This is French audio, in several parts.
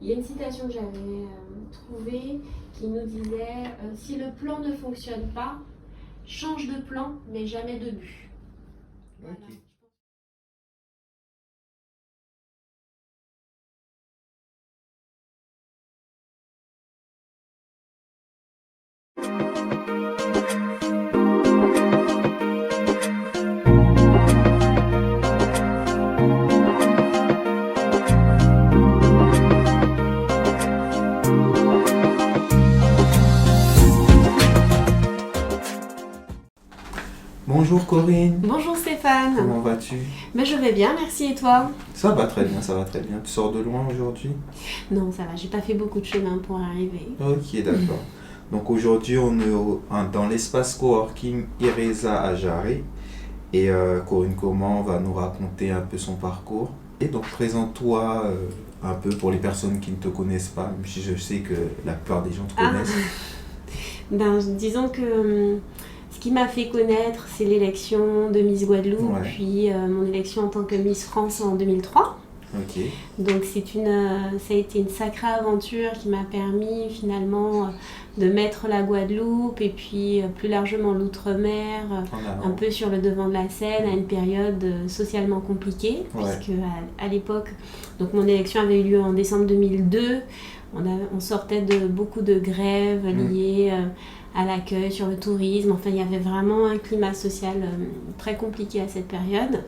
Il y a une citation que j'avais trouvée qui nous disait si le plan ne fonctionne pas, change de plan, mais jamais de but. Voilà. Ok. Bonjour Corinne, Bonjour Stéphane. comment vas-tu? Ben, je vais bien, merci et toi? Ça va très bien, ça va très bien. Tu sors de loin aujourd'hui? Non, ça va, j'ai pas fait beaucoup de chemin pour arriver. Ok, d'accord. Donc aujourd'hui, on est dans l'espace coworking Iresa à Jarry. Et Corinne Comment va nous raconter un peu son parcours. Et donc présente-toi un peu pour les personnes qui ne te connaissent pas, même si je sais que la plupart des gens te Ah, connaissent. disons que ce qui m'a fait connaître, c'est l'élection de Miss Guadeloupe, Ouais. puis mon élection en tant que Miss France en 2003. Ok, Donc ça a été une sacrée aventure qui m'a permis finalement de mettre la Guadeloupe et puis plus largement l'outre-mer en un avant. peu sur le devant de la scène à une période socialement compliquée, Ouais. puisque à l'époque, donc mon élection avait eu lieu en décembre 2002. On sortait de beaucoup de grèves liées à l'accueil, sur le tourisme. Enfin, il y avait vraiment un climat social très compliqué à cette période.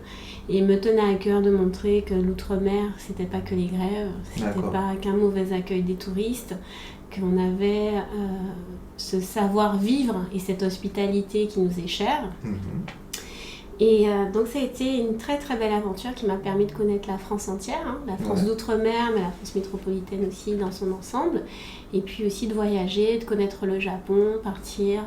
Et il me tenait à cœur de montrer que l'outre-mer, c'était pas que les grèves, c'était D'accord. pas qu'un mauvais accueil des touristes, qu'on avait ce savoir-vivre et cette hospitalité qui nous est chère. Mhm. Et donc ça a été une très très belle aventure qui m'a permis de connaître la France entière, hein, la France Ouais. d'outre-mer, mais la France métropolitaine aussi dans son ensemble. Et puis aussi de voyager, de connaître le Japon, partir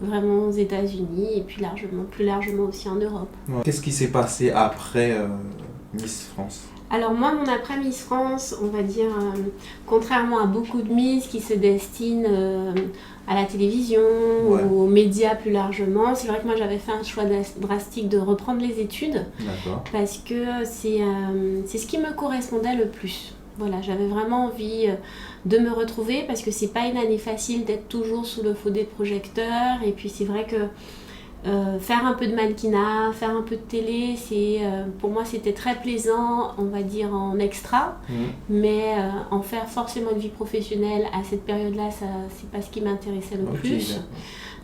vraiment aux États-Unis et puis plus largement aussi en Europe. Ouais. Qu'est-ce qui s'est passé après Miss France? Alors moi, mon après Miss France, on va dire, contrairement à beaucoup de Miss qui se destinent à la télévision Ouais. ou aux médias plus largement, c'est vrai que moi j'avais fait un choix drastique de reprendre les études D'accord. parce que c'est ce qui me correspondait le plus. Voilà, j'avais vraiment envie de me retrouver parce que c'est pas une année facile d'être toujours sous le feu des projecteurs et puis c'est vrai que faire un peu de mannequinat, faire un peu de télé, pour moi c'était très plaisant, on va dire en extra, mais en faire forcément une vie professionnelle à cette période-là, c'est pas ce qui m'intéressait le Ok, plus. d'accord.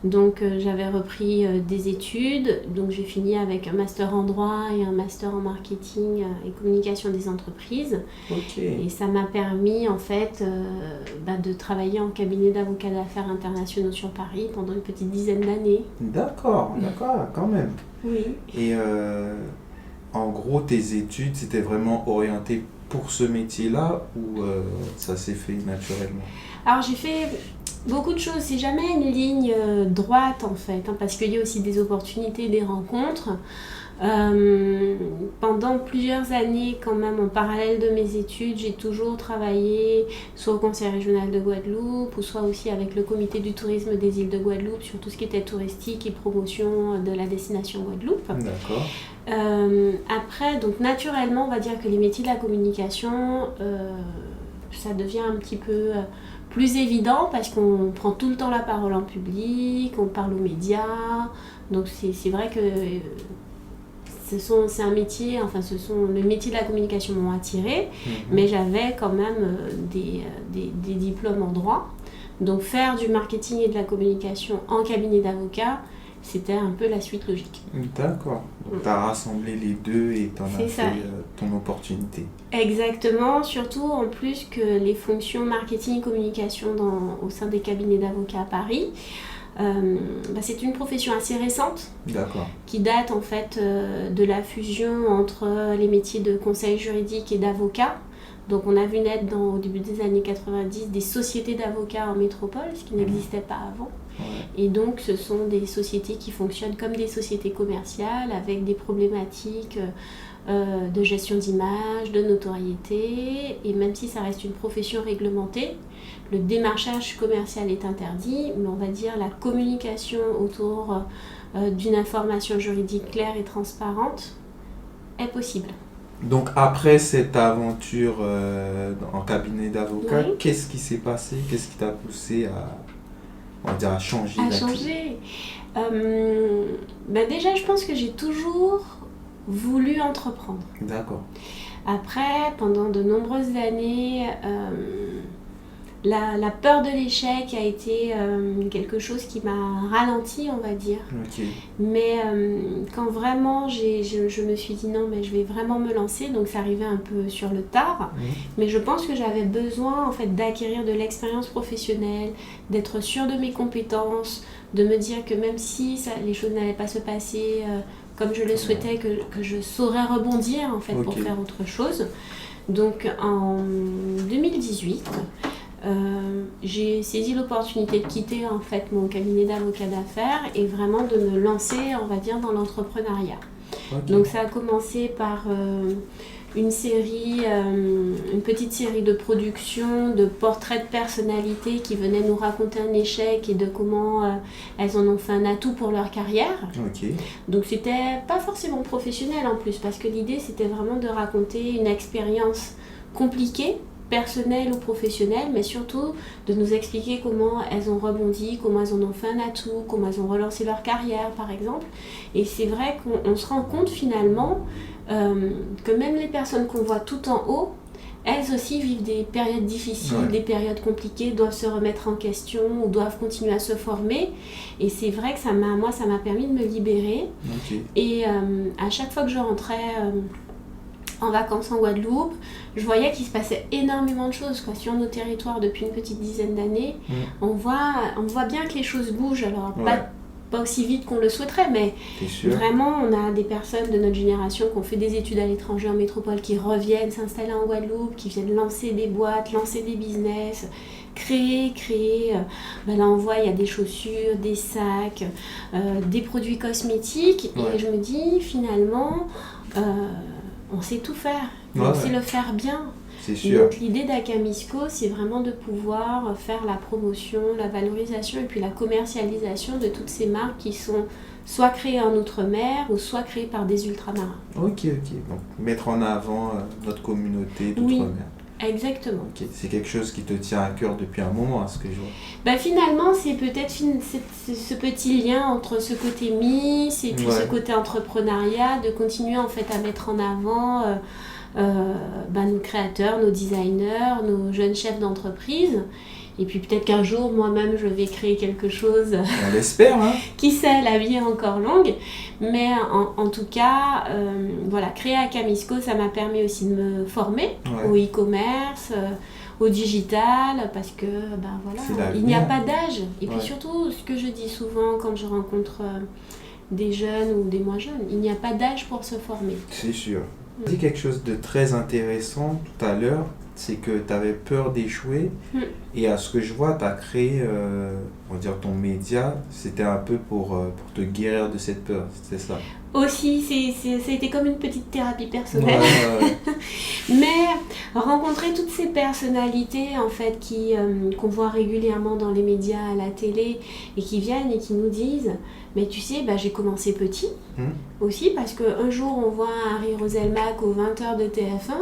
Donc j'avais repris des études, donc j'ai fini avec un master en droit et un master en marketing et communication des entreprises. Ok. Et ça m'a permis en fait de travailler en cabinet d'avocats d'affaires internationaux sur Paris pendant une petite dizaine d'années. D'accord, d'accord, quand même. Oui. Et en gros, tes études, c'était vraiment orienté pour ce métier-là ou ça s'est fait naturellement? Alors j'ai fait beaucoup de choses, c'est jamais une ligne droite en fait, hein, parce qu'il y a aussi des opportunités, des rencontres. Pendant plusieurs années quand même en parallèle de mes études, j'ai toujours travaillé soit au Conseil régional de Guadeloupe ou soit aussi avec le comité du tourisme des îles de Guadeloupe sur tout ce qui était touristique et promotion de la destination Guadeloupe. D'accord. Après, donc naturellement, on va dire que les métiers de la communication, ça devient un petit peu plus évident parce qu'on prend tout le temps la parole en public, on parle aux médias. Donc c'est vrai que c'est un métier, enfin le métier de la communication m'ont attiré, mais j'avais quand même des diplômes en droit. Donc faire du marketing et de la communication en cabinet d'avocat, c'était un peu la suite logique. D'accord. Donc tu as rassemblé les deux et tu en as C'est ça. fait ton opportunité. Exactement, surtout en plus que les fonctions marketing et communication au sein des cabinets d'avocats à Paris, c'est une profession assez récente D'accord. qui date en fait de la fusion entre les métiers de conseil juridique et d'avocat. Donc on a vu naître au début des années 90 des sociétés d'avocats en métropole, ce qui n'existait pas avant. Ouais. Et donc ce sont des sociétés qui fonctionnent comme des sociétés commerciales avec des problématiques de gestion d'image, de notoriété. Et même si ça reste une profession réglementée, le démarchage commercial est interdit, mais on va dire la communication autour d'une information juridique claire et transparente est possible. Donc après cette aventure en cabinet d'avocat, Oui. qu'est-ce qui s'est passé? Qu'est-ce qui t'a poussé à, on va dire, à changer À d'activité? changer. Déjà, je pense que j'ai toujours voulu entreprendre. D'accord. Après, pendant de nombreuses années, la peur de l'échec a été quelque chose qui m'a ralenti, on va dire. Ok. Mais quand vraiment je me suis dit non, mais je vais vraiment me lancer, donc ça arrivait un peu sur le tard. Mais je pense que j'avais besoin en fait d'acquérir de l'expérience professionnelle, d'être sûre de mes compétences, de me dire que même si les choses n'allaient pas se passer comme je le souhaitais, que je saurais rebondir en fait pour Ok. faire autre chose. Donc en 2018, j'ai saisi l'opportunité de quitter en fait mon cabinet d'avocat d'affaires et vraiment de me lancer, on va dire, dans l'entrepreneuriat. Ok. Donc ça a commencé par une petite série de productions, de portraits de personnalités qui venaient nous raconter un échec et de comment elles en ont fait un atout pour leur carrière. Ok. Donc c'était pas forcément professionnel en plus, parce que l'idée c'était vraiment de raconter une expérience compliquée, personnelle ou professionnelle, mais surtout de nous expliquer comment elles ont rebondi, comment elles en ont fait un atout, comment elles ont relancé leur carrière par exemple. Et c'est vrai qu'on se rend compte finalement que même les personnes qu'on voit tout en haut, elles aussi vivent des périodes difficiles, Ouais. des périodes compliquées, doivent se remettre en question ou doivent continuer à se former. Et c'est vrai que ça m'a permis de me libérer. Ok. Et à chaque fois que je rentrais en vacances en Guadeloupe, je voyais qu'il se passait énormément de choses quoi, sur nos territoires depuis une petite dizaine d'années. On voit bien que les choses bougent, alors Ouais. pas aussi vite qu'on le souhaiterait, mais T'es sûr? vraiment on a des personnes de notre génération qui ont fait des études à l'étranger en métropole, qui reviennent s'installer en Guadeloupe, qui viennent lancer des boîtes, lancer des business, créer. Là on voit il y a des chaussures, des sacs, des produits cosmétiques, Ouais. et je me dis finalement on sait tout faire, Ouais, on sait ouais. le faire bien. C'est sûr. Donc l'idée d'Akamisco, c'est vraiment de pouvoir faire la promotion, la valorisation et puis la commercialisation de toutes ces marques qui sont soit créées en Outre-mer ou soit créées par des ultramarins. Ok. Donc mettre en avant notre communauté Oui. d'outre-mer. Exactement. Ok. C'est quelque chose qui te tient à cœur depuis un moment, à ce que je vois. Finalement, c'est peut-être ce petit lien entre ce côté Miss et puis Ouais. ce côté entrepreneuriat, de continuer en fait à mettre en avant nos créateurs, nos designers, nos jeunes chefs d'entreprise. Et puis peut-être qu'un jour, moi-même, je vais créer quelque chose. On l'espère, hein? Qui sait, la vie est encore longue. Mais en tout cas, créer Akamisco, ça m'a permis aussi de me former au e-commerce, au digital, parce que il n'y a pas d'âge. Et puis surtout, ce que je dis souvent quand je rencontre des jeunes ou des moins jeunes, il n'y a pas d'âge pour se former. C'est sûr. Tu as dit quelque chose de très intéressant tout à l'heure, c'est que tu avais peur d'échouer. Et à ce que je vois, tu as créé, on va dire, ton média, c'était un peu pour te guérir de cette peur, c'est ça? Aussi, ça a été comme une petite thérapie personnelle. Mais rencontrer toutes ces personnalités en fait qu'on voit régulièrement dans les médias, à la télé, et qui viennent et qui nous disent mais tu sais, j'ai commencé petit aussi, parce qu'un jour on voit Harry Roselmack aux 20h de TF1,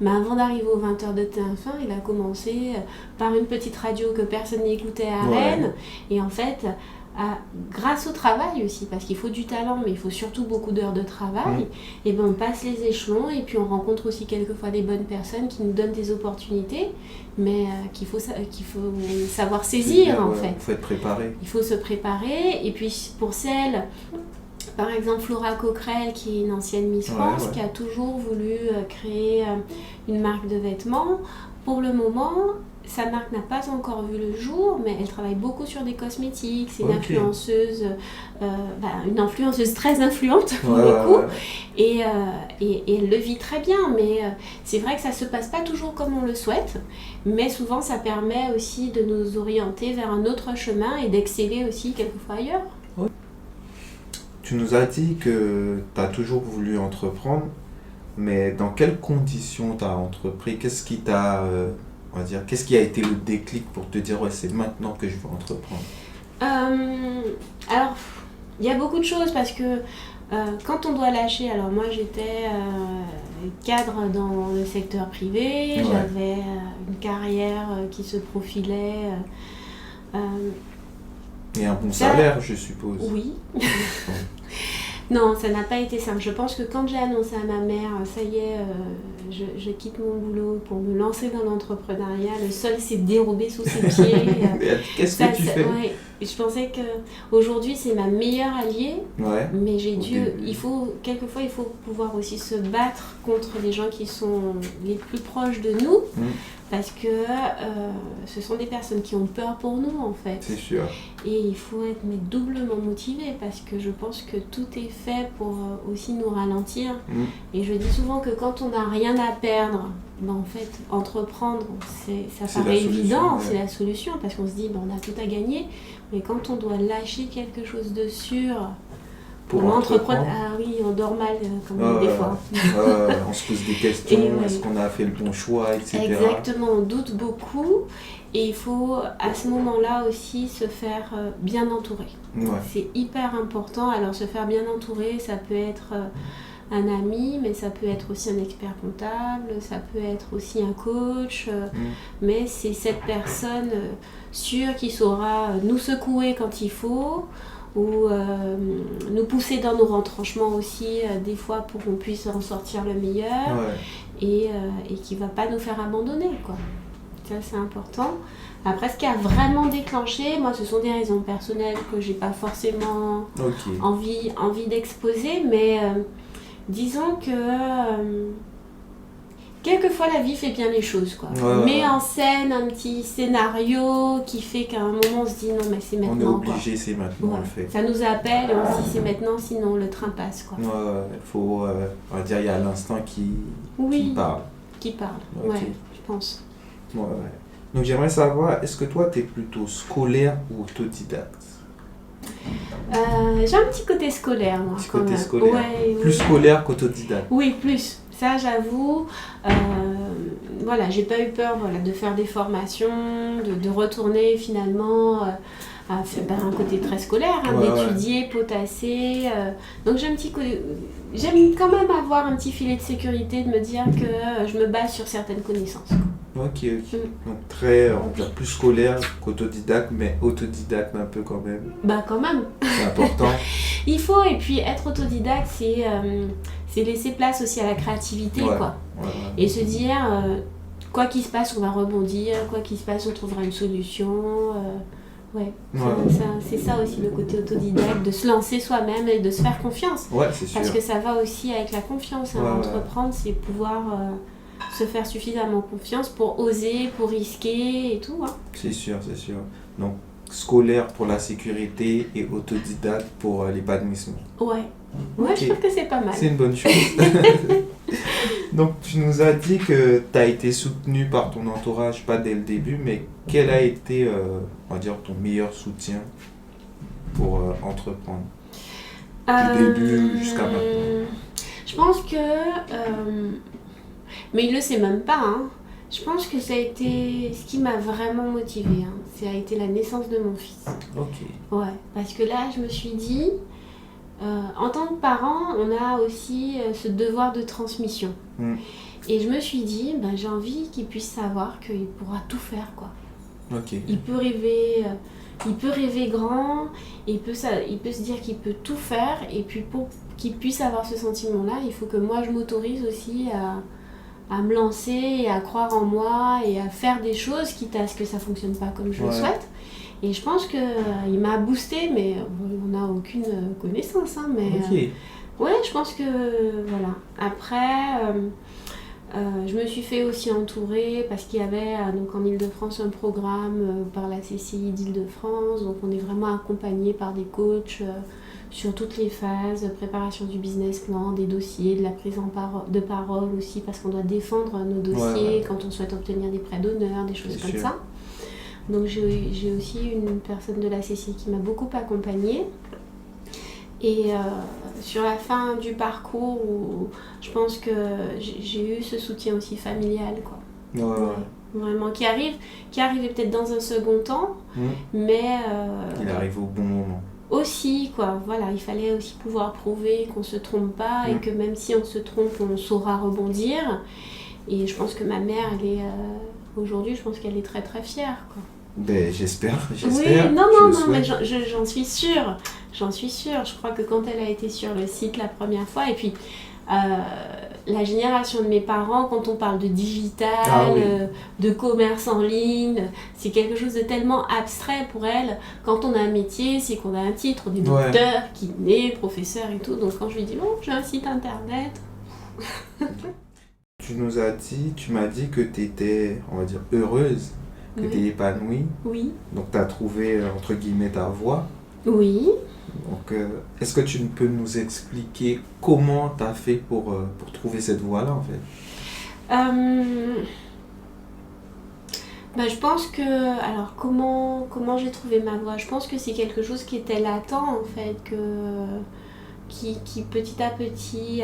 mais avant d'arriver aux 20h de TF1, il a commencé par une petite radio que personne n'écoutait à Rennes, et en fait grâce au travail aussi, parce qu'il faut du talent, mais il faut surtout beaucoup d'heures de travail, et on passe les échelons, et puis on rencontre aussi quelquefois des bonnes personnes qui nous donnent des opportunités, mais qu'il faut savoir saisir en fait. Il faut être préparé. Il faut se préparer, et puis pour celles, par exemple Flora Coquerel, qui est une ancienne Miss France, qui a toujours voulu créer une marque de vêtements, pour le moment, sa marque n'a pas encore vu le jour, mais elle travaille beaucoup sur des cosmétiques. C'est une influenceuse, une influenceuse très influente pour le coup. Et elle le vit très bien, mais c'est vrai que ça ne se passe pas toujours comme on le souhaite. Mais souvent, ça permet aussi de nous orienter vers un autre chemin et d'exceller aussi quelquefois ailleurs. Tu nous as dit que tu as toujours voulu entreprendre, mais dans quelles conditions tu as entrepris? Qu'est-ce qui t'a... on va dire, qu'est-ce qui a été le déclic pour te dire c'est maintenant que je veux entreprendre? Alors, il y a beaucoup de choses, parce que Quand on doit lâcher, alors moi j'étais cadre dans le secteur privé, Ouais. j'avais une carrière qui se profilait. Et un bon Ça- salaire, je suppose. Oui. Non, ça n'a pas été simple. Je pense que quand j'ai annoncé à ma mère, ça y est, je quitte mon boulot pour me lancer dans l'entrepreneuriat, le sol s'est dérobé sous ses pieds. Qu'est-ce que tu fais? Ouais, je pensais que aujourd'hui c'est ma meilleure alliée, Ouais. mais j'ai Au dû. début. Quelquefois, il faut pouvoir aussi se battre contre les gens qui sont les plus proches de nous, parce que ce sont des personnes qui ont peur pour nous en fait. C'est sûr. Et il faut être mais doublement motivé parce que je pense que tout est fait pour aussi nous ralentir. Et je dis souvent que quand on n'a rien à perdre, ben en fait, entreprendre, ça C'est paraît la solution, évident, ouais. c'est la solution parce qu'on se dit ben, on a tout à gagner. Mais quand on doit lâcher quelque chose de sûr Pour l'entreprendre, entreprendre. ah oui, on dort mal quand même des fois. On se pose des questions, Et ouais. est-ce qu'on a fait le bon choix, etc. Exactement, on doute beaucoup et il faut à ce moment-là aussi se faire bien entourer. Ouais. C'est hyper important. Alors se faire bien entourer, ça peut être un ami, mais ça peut être aussi un expert comptable, ça peut être aussi un coach, mais c'est cette personne sûre qui saura nous secouer quand il faut, ou nous pousser dans nos retranchements aussi, des fois pour qu'on puisse en sortir le meilleur, et qui ne va pas nous faire abandonner, quoi. Ça, c'est important. Après, ce qui a vraiment déclenché, moi, ce sont des raisons personnelles que j'ai pas forcément envie d'exposer, mais disons que quelquefois la vie fait bien les choses, quoi. Met en scène un petit scénario qui fait qu'à un moment on se dit non mais c'est maintenant. On est obligé, c'est maintenant, on le fait. Ça nous appelle et on se dit c'est maintenant, sinon le train passe, quoi. Faut, on va dire, il y a l'instinct qui parle. Qui parle, Okay. Je pense. Donc j'aimerais savoir, est-ce que toi tu es plutôt scolaire ou autodidacte? J'ai un petit côté scolaire, moi. Petit côté scolaire. Plus scolaire qu'autodidacte. Oui, plus. Ça, j'avoue. Voilà, j'ai pas eu peur de faire des formations, de retourner finalement à faire un côté très scolaire, d'étudier, potasser. Donc j'ai un petit côté. J'aime quand même avoir un petit filet de sécurité, de me dire que je me base sur certaines connaissances. Ok. Donc très, on peut dire plus scolaire qu'autodidacte, mais autodidacte un peu quand même. Bah quand même. C'est important. Il faut, et puis être autodidacte, c'est laisser place aussi à la créativité, quoi. Et se dire, quoi qu'il se passe, on va rebondir, quoi qu'il se passe, on trouvera une solution. C'est ça aussi le côté autodidacte, de se lancer soi-même et de se faire confiance. C'est sûr. Parce que ça va aussi avec la confiance. Entreprendre, c'est pouvoir se faire suffisamment confiance pour oser, pour risquer et tout. C'est sûr. Donc scolaire pour la sécurité et autodidacte pour l'épanouissement. Je trouve que c'est pas mal. C'est une bonne chose. Donc tu nous as dit que tu as été soutenu par ton entourage, pas dès le début, mais quel a été, on va dire, ton meilleur soutien pour entreprendre du début jusqu'à maintenant? Je pense que... mais il le sait même pas, Je pense que ça a été ce qui m'a vraiment motivée. Ça a été la naissance de mon fils. Parce que là, je me suis dit... en tant que parent, on a aussi ce devoir de transmission. Et je me suis dit, j'ai envie qu'il puisse savoir qu'il pourra tout faire, quoi. Il peut rêver grand, il peut se dire qu'il peut tout faire, et puis pour qu'il puisse avoir ce sentiment-là, il faut que moi je m'autorise aussi à me lancer et à croire en moi et à faire des choses, quitte à ce que ça fonctionne pas comme je le souhaite. Et je pense qu'il m'a boosté, mais on n'a aucune connaissance. Mais je pense que voilà. Après, je me suis fait aussi entourer parce qu'il y avait donc en Ile-de-France un programme par la CCI d'Ile-de-France. Donc on est vraiment accompagné par des coachs sur toutes les phases, préparation du business plan, des dossiers, de la prise de parole aussi, parce qu'on doit défendre nos dossiers quand on souhaite obtenir des prêts d'honneur, des choses comme ça. Donc j'ai aussi une personne de la CCI qui m'a beaucoup accompagnée. Et sur la fin du parcours, où je pense que j'ai eu ce soutien aussi familial, quoi. Vraiment, qui arrivait peut-être dans un second temps, mais... il arrive au bon moment. aussi, quoi. Voilà, il fallait aussi pouvoir prouver qu'on se trompe pas et que même si on se trompe, on saura rebondir. Et je pense que ma mère, elle est aujourd'hui, je pense qu'elle est très très fière, quoi. Ben, j'espère. Oui, non, mais j'en suis sûre. J'en suis sûre. Je crois que quand elle a été sur le site la première fois, et puis la génération de mes parents, quand on parle de digital, de commerce en ligne, c'est quelque chose de tellement abstrait pour elle. Quand on a un métier, c'est qu'on a un titre, on est docteur, kiné, professeur et tout. Donc quand je lui dis, bon, j'ai un site internet. Tu m'as dit que tu étais, on va dire, heureuse, que tu étais épanouie. Oui. Donc tu as trouvé, entre guillemets, ta voie. Oui. Donc, est-ce que tu peux nous expliquer comment tu as fait pour trouver cette voie-là, en fait? Je pense que... Alors, comment j'ai trouvé ma voie? Je pense que c'est quelque chose qui était latent, en fait, qui petit à petit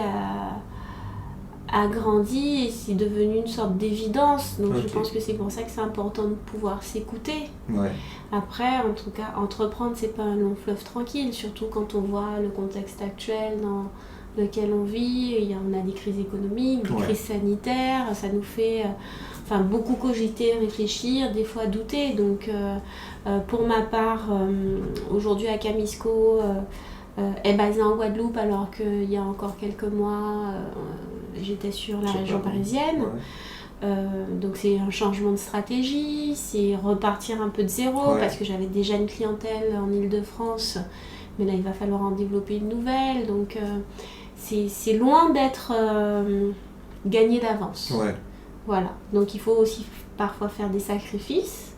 a grandi et c'est devenu une sorte d'évidence. Donc je pense que c'est pour ça que c'est important de pouvoir s'écouter. Ouais. Après, en tout cas, entreprendre, c'est pas un long fleuve tranquille, surtout quand on voit le contexte actuel dans lequel on vit. On a des crises économiques, des crises sanitaires, ça nous fait beaucoup cogiter, réfléchir, des fois douter. Donc pour ma part, aujourd'hui à Camisco, est basée en Guadeloupe alors qu'il y a encore quelques mois j'étais sur la région parisienne. Donc c'est un changement de stratégie, c'est repartir un peu de zéro parce que j'avais déjà une clientèle en Île-de-France, mais là il va falloir en développer une nouvelle. Donc c'est loin d'être gagné d'avance. Voilà, donc il faut aussi parfois faire des sacrifices.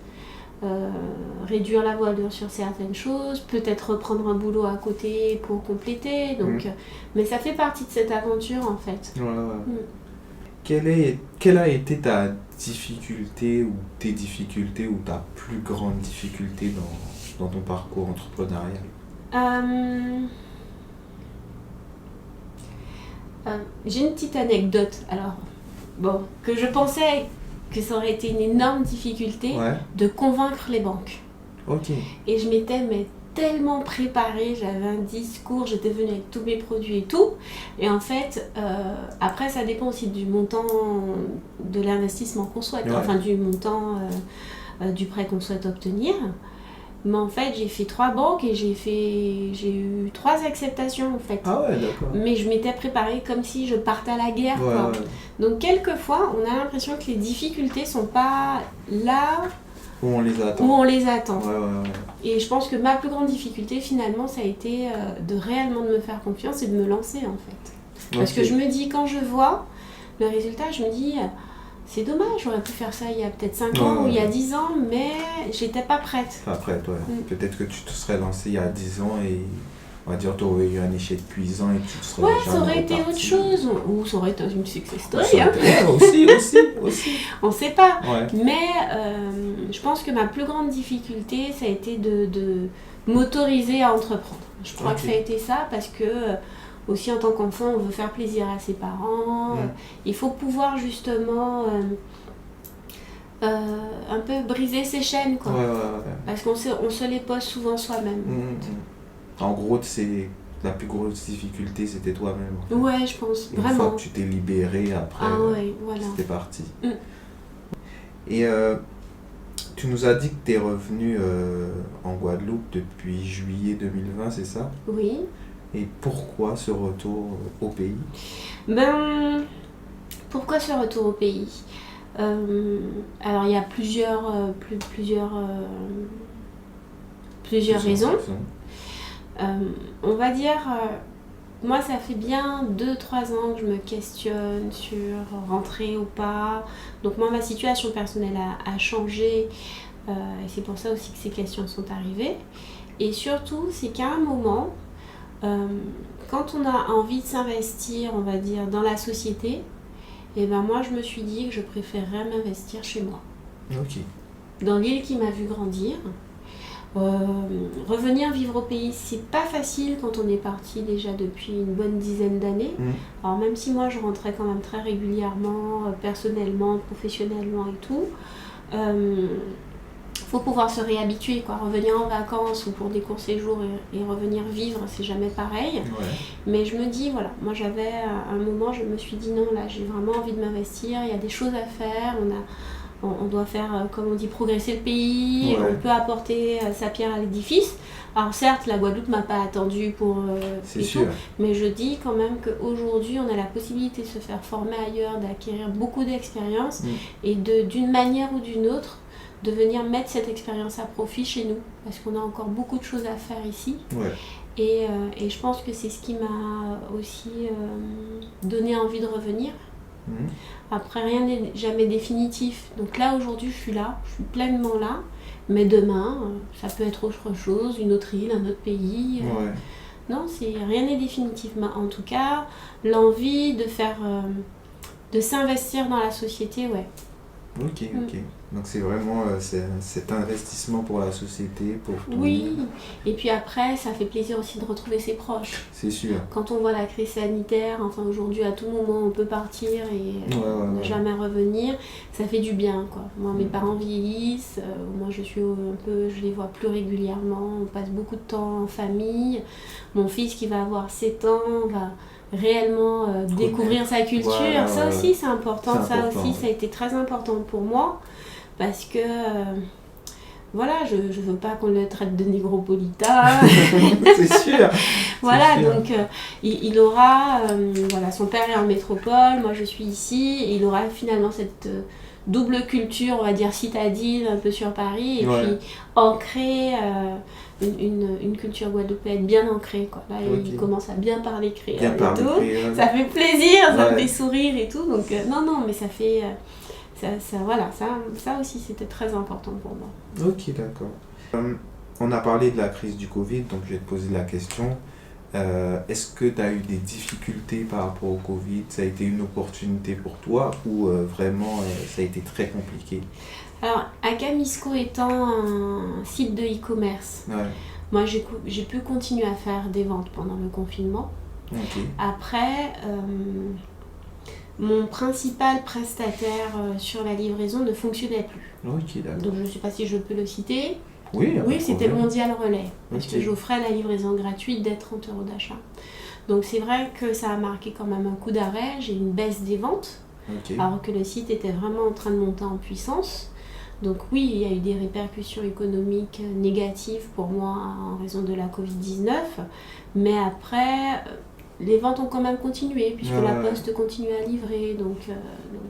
Réduire la voilure sur certaines choses, peut-être reprendre un boulot à côté pour compléter, donc, mais ça fait partie de cette aventure en fait. Quelle a été ta difficulté ou tes difficultés ou ta plus grande difficulté dans ton parcours entrepreneurial? J'ai une petite anecdote, que je pensais que ça aurait été une énorme difficulté de convaincre les banques. Et je m'étais tellement préparée, j'avais un discours, j'étais venue avec tous mes produits et tout. Et en fait, après ça dépend aussi du montant de l'investissement qu'on souhaite, du montant du prêt qu'on souhaite obtenir. Mais en fait, j'ai fait 3 banques et j'ai eu 3 acceptations en fait. Ah ouais, d'accord. Mais je m'étais préparée comme si je partais à la guerre. Donc quelquefois, on a l'impression que les difficultés sont pas là où on les attend. Et je pense que ma plus grande difficulté finalement, ça a été de réellement de me faire confiance et de me lancer en fait. Parce que je me dis, quand je vois le résultat, je me dis... C'est dommage, j'aurais pu faire ça il y a peut-être 5 ans ou il y a 10 ans, mais j'étais pas prête. Pas prête, Peut-être que tu te serais lancée il y a 10 ans et on va dire tu aurais eu un échec cuisant et tu te serais ça aurait été autre chose. Ou ça aurait été une success story. Aussi. On sait pas. Mais je pense que ma plus grande difficulté, ça a été de m'autoriser à entreprendre. Je crois que ça a été ça parce que... Aussi en tant qu'enfant, on veut faire plaisir à ses parents. Il faut pouvoir justement un peu briser ses chaînes, quoi. Parce qu'on se les pose souvent soi-même. En gros, c'est la plus grosse difficulté, c'était toi-même. En fait. Ouais, je pense, vraiment. Une fois que tu t'es libérée, après, c'était parti. Et tu nous as dit que tu es revenue en Guadeloupe depuis juillet 2020, c'est ça? Oui. Et pourquoi ce retour au pays? Pourquoi ce retour au pays? Alors il y a plusieurs raisons. On va dire, moi ça fait bien 2-3 ans que je me questionne sur rentrer ou pas. Donc moi ma situation personnelle a changé et c'est pour ça aussi que ces questions sont arrivées. Et surtout c'est qu'à un moment, quand on a envie de s'investir, on va dire, dans la société, moi je me suis dit que je préférerais m'investir chez moi. Dans l'île qui m'a vu grandir. Revenir vivre au pays, c'est pas facile quand on est parti déjà depuis une bonne dizaine d'années. Alors même si moi je rentrais quand même très régulièrement, personnellement, professionnellement et tout, faut pouvoir se réhabituer, quoi. Revenir en vacances ou pour des courts séjours et revenir vivre, c'est jamais pareil. Ouais. Mais je me dis, voilà, moi j'avais un moment, je me suis dit non, là j'ai vraiment envie de m'investir, il y a des choses à faire, on doit faire, comme on dit, progresser le pays, Ouais. on peut apporter sa pierre à l'édifice. Alors certes, la Guadeloupe m'a pas attendu pour C'est et sûr. tout, mais je dis quand même qu'aujourd'hui, on a la possibilité de se faire former ailleurs, d'acquérir beaucoup d'expérience et d'une manière ou d'une autre, de venir mettre cette expérience à profit chez nous, parce qu'on a encore beaucoup de choses à faire ici. Ouais. Et je pense que c'est ce qui m'a aussi donné envie de revenir. Mhm. Après, rien n'est jamais définitif. Donc là, aujourd'hui, je suis là, je suis pleinement là. Mais demain, ça peut être autre chose, une autre île, un autre pays. Ouais. Non, rien n'est définitif. Mais en tout cas, l'envie de faire, de s'investir dans la société, ouais. Ok. Donc c'est vraiment cet investissement pour la société, pour tout le Oui, monde. et puis après, ça fait plaisir aussi de retrouver ses proches. C'est sûr. Quand on voit la crise sanitaire, enfin aujourd'hui, à tout moment, on peut partir et ne jamais revenir, ça fait du bien, quoi. Moi, mes parents vieillissent, moi je les vois plus régulièrement, on passe beaucoup de temps en famille. Mon fils qui va avoir 7 ans va réellement découvrir sa culture. Voilà, ça aussi, c'est important. C'est important, aussi, ça a été très important pour moi. Parce que, voilà, je veux pas qu'on le traite de négropolitain. C'est sûr. Voilà, C'est sûr. donc il aura, voilà, son père est en métropole, moi je suis ici, et il aura finalement cette double culture, on va dire citadine, un peu sur Paris, et puis ancrée, une culture guadeloupéenne bien ancrée, quoi. Là, il commence à bien parler créole et tout. Ça fait plaisir, ça me fait sourire et tout, donc non, mais ça fait... ça aussi c'était très important pour moi. Ok, d'accord. On a parlé de la crise du Covid, donc je vais te poser la question. Est-ce que tu as eu des difficultés par rapport au Covid? Ça a été une opportunité pour toi ou vraiment ça a été très compliqué? Alors, Akamisco étant un site de e-commerce, moi j'ai pu continuer à faire des ventes pendant le confinement. Okay. Après... mon principal prestataire sur la livraison ne fonctionnait plus. Ok, d'accord. Donc je ne sais pas si je peux le citer. Oui, c'était Mondial Relais. Parce que Okay. j'offrais la livraison gratuite des 30 € d'achat. Donc c'est vrai que ça a marqué quand même un coup d'arrêt. J'ai une baisse des ventes. Okay. Alors que le site était vraiment en train de monter en puissance. Donc oui, il y a eu des répercussions économiques négatives pour moi en raison de la Covid-19. Mais après... les ventes ont quand même continué, puisque la Poste continue à livrer, donc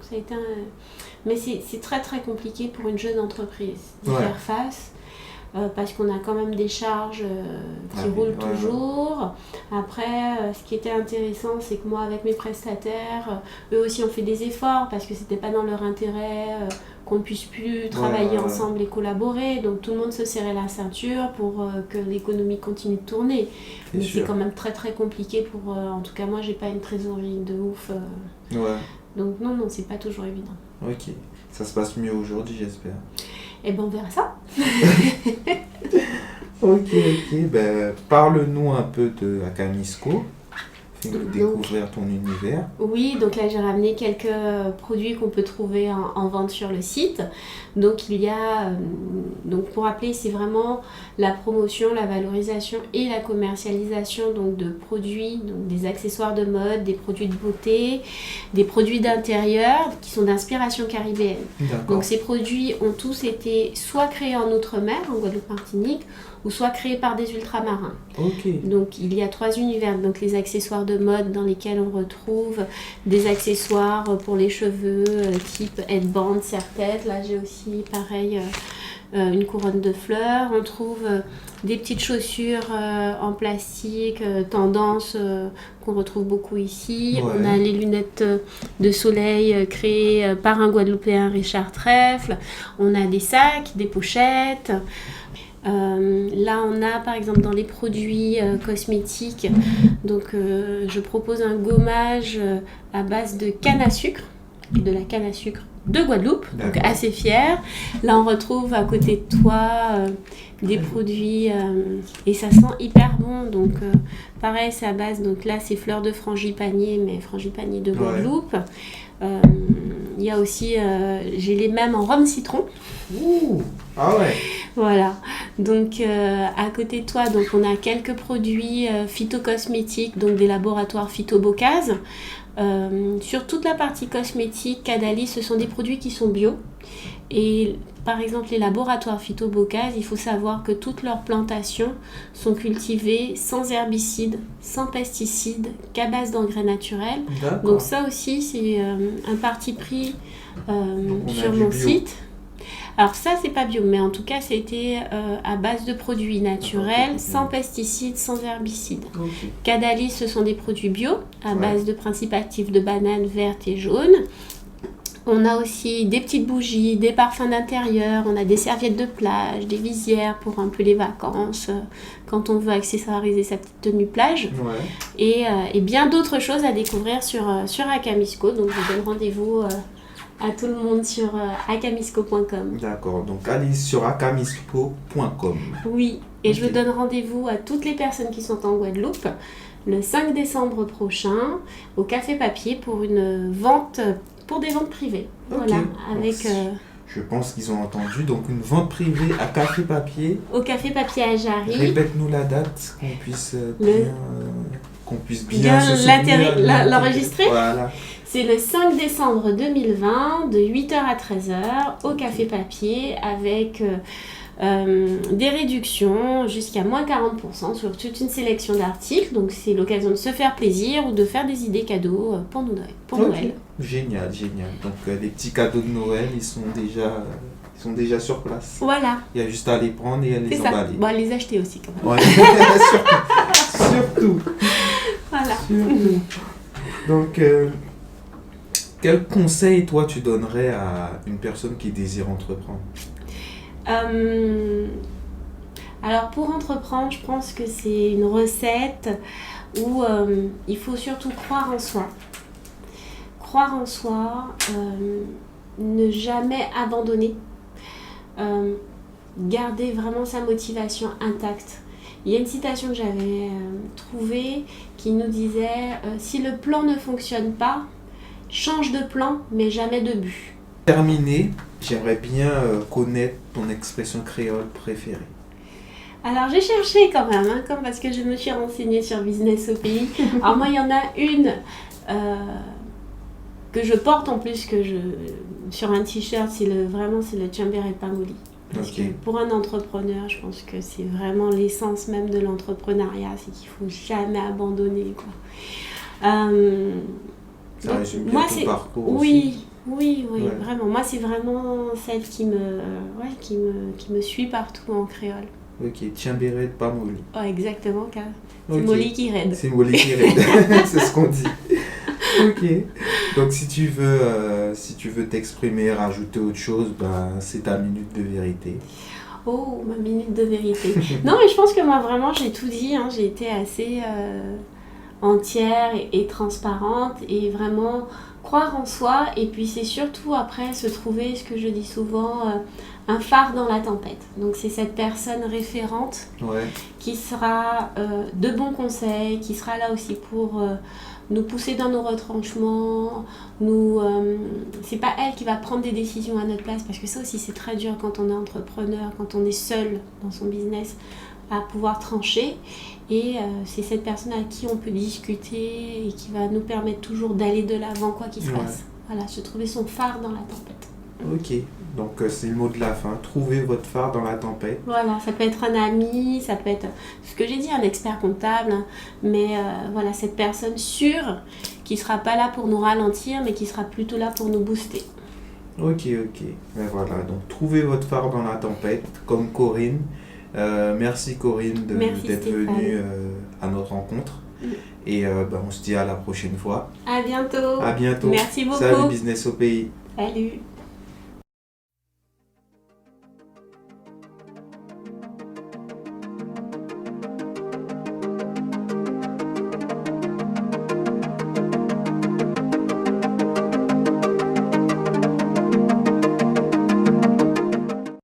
ça a été Mais c'est très très compliqué pour une jeune entreprise d'y faire face, parce qu'on a quand même des charges qui roulent toujours. Après, ce qui était intéressant, c'est que moi, avec mes prestataires, eux aussi ont fait des efforts, parce que c'était pas dans leur intérêt qu'on ne puisse plus travailler ensemble et collaborer. Donc tout le monde se serrait la ceinture pour que l'économie continue de tourner. Mais c'est quand même très très compliqué pour... en tout cas, moi, j'ai pas une trésorerie de ouf. Donc non, c'est pas toujours évident. Ok. Ça se passe mieux aujourd'hui, j'espère. Eh ben, on verra ça. Ok. Ben, parle-nous un peu de Akamisco. Fais-nous découvrir ton univers. Oui, donc là j'ai ramené quelques produits qu'on peut trouver en vente sur le site. Donc il y a, donc pour rappeler, c'est vraiment la promotion, la valorisation et la commercialisation donc de produits, donc des accessoires de mode, des produits de beauté, des produits d'intérieur qui sont d'inspiration caribéenne. Donc ces produits ont tous été soit créés en Outre-mer, en Guadeloupe-Martinique, ou soit créés par des ultramarins. Donc il y a 3 univers, donc les accessoires de mode dans lesquels on retrouve des accessoires pour les cheveux type headband, serre-tête. Là j'ai aussi pareil une couronne de fleurs. On trouve des petites chaussures en plastique, tendance qu'on retrouve beaucoup ici. On a les lunettes de soleil créées par un Guadeloupéen, Richard Trèfle. On a des sacs, des pochettes. Là on a par exemple dans les produits cosmétiques, donc je propose un gommage à base de canne à sucre et de la canne à sucre de Guadeloupe, donc assez fière. Là on retrouve à côté de toi des produits et ça sent hyper bon, donc pareil c'est à base, donc là c'est fleurs de frangipanier, mais frangipanier de Guadeloupe. Il y a aussi, j'ai les mêmes en rhum citron. Ah ouais. Voilà. Donc, à côté de toi, donc, on a quelques produits phytocosmétiques, donc des laboratoires Phytobocase. Sur toute la partie cosmétique, Cadalis, ce sont des produits qui sont bio. Et par exemple, les laboratoires Phytobocase, il faut savoir que toutes leurs plantations sont cultivées sans herbicides, sans pesticides, qu'à base d'engrais naturels. D'accord. Donc ça aussi, c'est un parti pris sur mon site. Alors ça, c'est pas bio, mais en tout cas, c'était à base de produits naturels, sans pesticides, sans herbicides. Ok. Cadalis, ce sont des produits bio, à base de principes actifs de bananes vertes et jaunes. On a aussi des petites bougies, des parfums d'intérieur, on a des serviettes de plage, des visières pour un peu les vacances, quand on veut accessoiriser sa petite tenue plage. Ouais. Et bien d'autres choses à découvrir sur Akamisco. Donc je vous donne rendez-vous à tout le monde sur akamisco.com. D'accord, donc allez sur akamisco.com. Oui, et je vous donne rendez-vous à toutes les personnes qui sont en Guadeloupe le 5 décembre prochain au Café Papier pour une vente, pour des ventes privées. Voilà, avec... Je pense qu'ils ont entendu, donc une vente privée à Café Papier. Au Café Papier à Jarry. Répète-nous la date, qu'on puisse bien se souvenir, l'enregistrer. Voilà. C'est le 5 décembre 2020, de 8h à 13h, au Café Papier, avec des réductions jusqu'à moins 40% sur toute une sélection d'articles. Donc c'est l'occasion de se faire plaisir ou de faire des idées cadeaux pour Noël. Génial, génial. Donc les petits cadeaux de Noël, ils sont déjà sur place. Voilà. Il y a juste à les prendre et à les emballer. Bon, à les acheter aussi quand même. Ouais. Surtout. Voilà. Surtout. Donc, quel conseil, toi, tu donnerais à une personne qui désire entreprendre? Alors, pour entreprendre, je pense que c'est une recette où il faut surtout croire en soi. Croire en soi, ne jamais abandonner, garder vraiment sa motivation intacte. Il y a une citation que j'avais trouvée qui nous disait si le plan ne fonctionne pas, change de plan, mais jamais de but. Terminé, j'aimerais bien connaître ton expression créole préférée. Alors j'ai cherché quand même, comme parce que je me suis renseignée sur Business au pays. Alors moi il y en a une que je porte en plus sur un t-shirt, c'est le Tchambéré Pamoli. Parce que pour un entrepreneur, je pense que c'est vraiment l'essence même de l'entrepreneuriat, c'est qu'il ne faut jamais abandonner, quoi. Ça résume bien ton parcours aussi. Oui, ouais. Vraiment. Moi, c'est vraiment celle qui me suit partout en créole. Ok, Tchambéré Pamoli. Oh, exactement, car c'est Molly qui raide. C'est Molly qui raide, c'est ce qu'on dit. Ok, donc si tu veux t'exprimer, rajouter autre chose, c'est ta minute de vérité. Oh, ma minute de vérité. Non, mais je pense que moi vraiment j'ai tout dit, j'ai été assez entière et transparente et vraiment croire en soi, et puis c'est surtout après se trouver, ce que je dis souvent, un phare dans la tempête. Donc c'est cette personne référente qui sera de bons conseils, qui sera là aussi pour nous pousser dans nos retranchements, c'est pas elle qui va prendre des décisions à notre place, parce que ça aussi c'est très dur quand on est entrepreneur, quand on est seul dans son business, à pouvoir trancher. Et c'est cette personne à qui on peut discuter et qui va nous permettre toujours d'aller de l'avant quoi qu'il se passe. Voilà, se trouver son phare dans la tempête. Ok, donc c'est le mot de la fin, trouver votre phare dans la tempête. Voilà, ça peut être un ami, ça peut être, ce que j'ai dit, un expert comptable, mais voilà, cette personne sûre qui sera pas là pour nous ralentir, mais qui sera plutôt là pour nous booster. Ok. Ben voilà, donc trouvez votre phare dans la tempête, comme Corinne. Merci Corinne d'être venue à notre rencontre. Et on se dit à la prochaine fois. À bientôt. À bientôt. Merci beaucoup. Salut Business au pays. Salut.